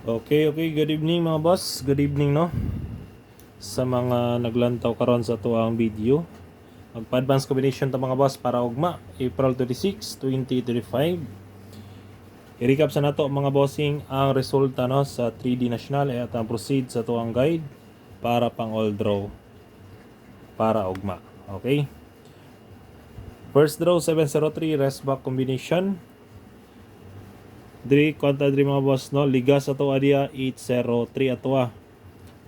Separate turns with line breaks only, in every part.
Okay, good evening mga boss. Good evening no. Sa mga naglantaw karon sa tuang video. Magpa-advance combination ta mga boss para ugma April 26, 2025. I-recap sa nato mga bossing ang resulta no sa 3D National at ang proceed sa tuang guide para pang all draw para ugma. Okay? First draw 703 rest back combination. Diri konta diri mga boss no, liga sa to adia 803 atwa.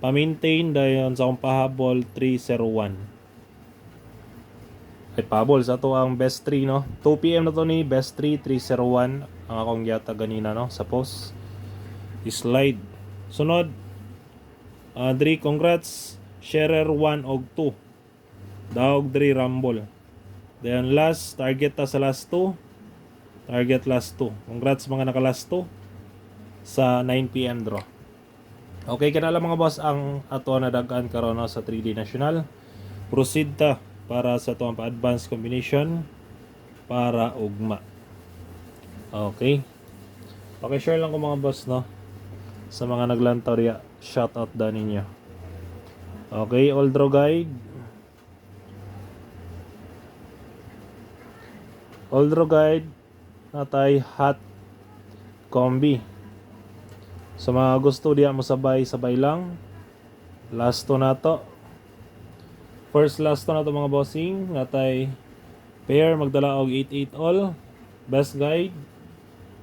Pa-maintain dayon sa akong pahabol 301. Ay pahabol sa to ang best 3 no. 2 PM na to ni best 3 301 ang akong yata ganina no sa post. Slide. Sunod diri congrats sharer 1 og 2. Daog diri rumble. Dayon last target ta sa last 2. Target last 2. Congrats mga naka last 2 sa 9 PM draw. Okay, kana lang mga boss ang ato na dagan karon no, sa 3D National. Proceed ta para sa tuwang pa-advance combination para ugma. Okay. Paki-share lang ko mga boss no sa mga naglantaw riya. Shout out da ninyo. Okay, all draw guide. All draw guide natay hot combi. Sa mga gusto diya mo sabay lang. Last to na to. First last to na to mga bossing. Natay pair magdala og 88 all. Best guide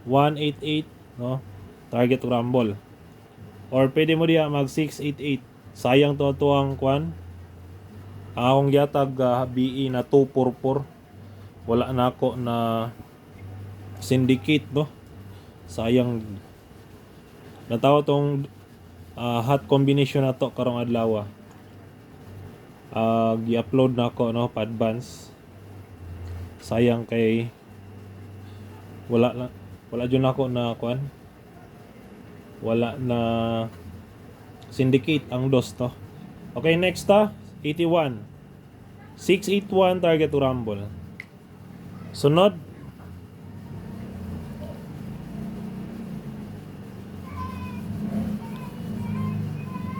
188 no. Target rumble. Or pwede mo diya mag 688. Sayang to ang kwan. Akong yatag BE na 244. Wala na ako na syndicate no. Sayang. Natawa tong hot combination na to karong adlaw. Gi-upload na ako no pa advance. Sayang kay wala jud nako na kuan. Wala na syndicate ang dos to. Okay, next 81. 681 target to rumble. Sunod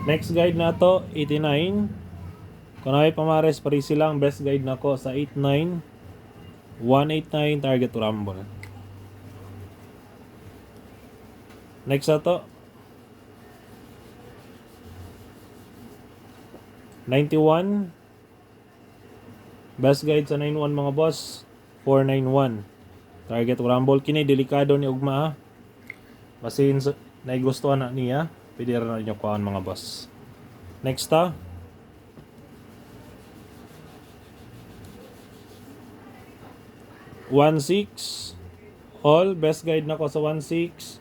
next guide na to 89. Kung ay pamares pari silang best guide nako sa 89 189 target to rumble. Next na to 91 best guide sa 91 mga boss 491 target to rumble. Kini delikado ni ugma basin naigustuhan na niya. Pwede rin na ninyo kuhaan mga boss. Next 16 all best guide na ko sa 16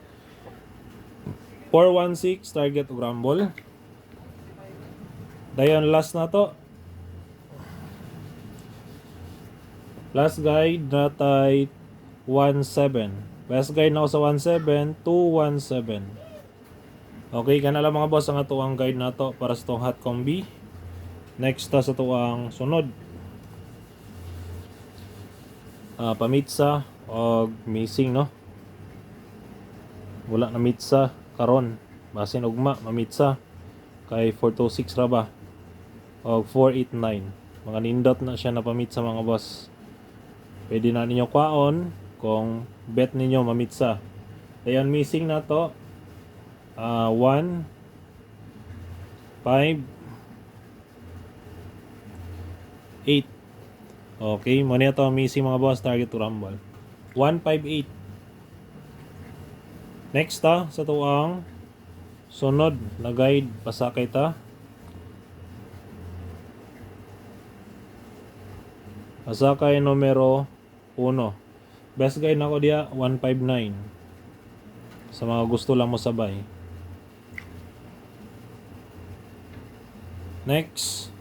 416 target og rumble. Dayon last na to. Last guide natay 17. Best guide na ko sa 17 217. Okay, kana lang mga boss ang atuang guide nato para sa tong hot combi. Next sa tuang sunod. Pamitsa og missing no. Wala na mitsa karon. Basin ugma mamitsa kay 426 ra ba. Og 489. Mga nindot na siya na pamitsa mga boss. Pwede na ninyo kwaon kung bet ninyo mamitsa. Dayon missing na to 1 5 8. Okay, mo niya to missing mga boss target to rumble 158. Next sa tuang sunod na guide pasakay ta. Pasakay numero 1. Best guide nako dia 159. Sa mga gusto lang mo sabay. Next.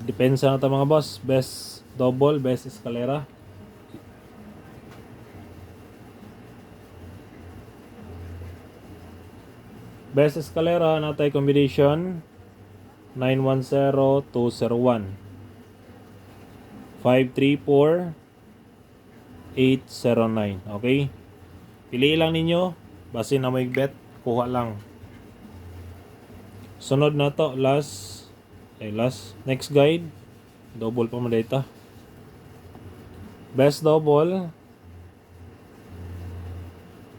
Depensa na ito mga boss. Best double, best escalera. Best escalera natay combination 910201 534 809. Okay? Pili lang ninyo. Basin na mo bet. kuha lang. Sunod na to, next guide, double pa mo data. Best double,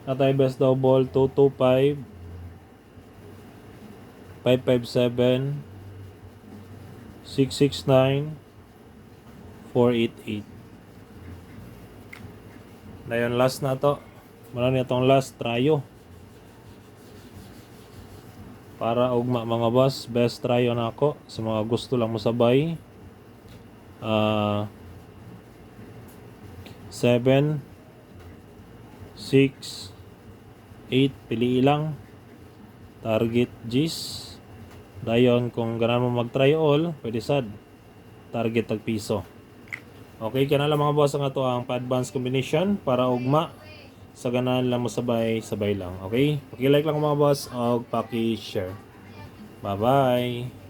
natay best double 225, 557, 669, 488. Dayon last na to. Muna niya tong last tryo. Para ugma mga boss, best tryo na ako sa mga gusto lang mo sabay. 7, 6, 8 pili lang. Target G's. Dayon kung ganan mo mag-try all, pwede sad. Target tag piso. Okay, kana lang mga boss ang ato ang pa-advance combination para ugma sa ganan lang mo sabay lang. Okay? Paki-like lang mga boss o paki-share. Bye-bye.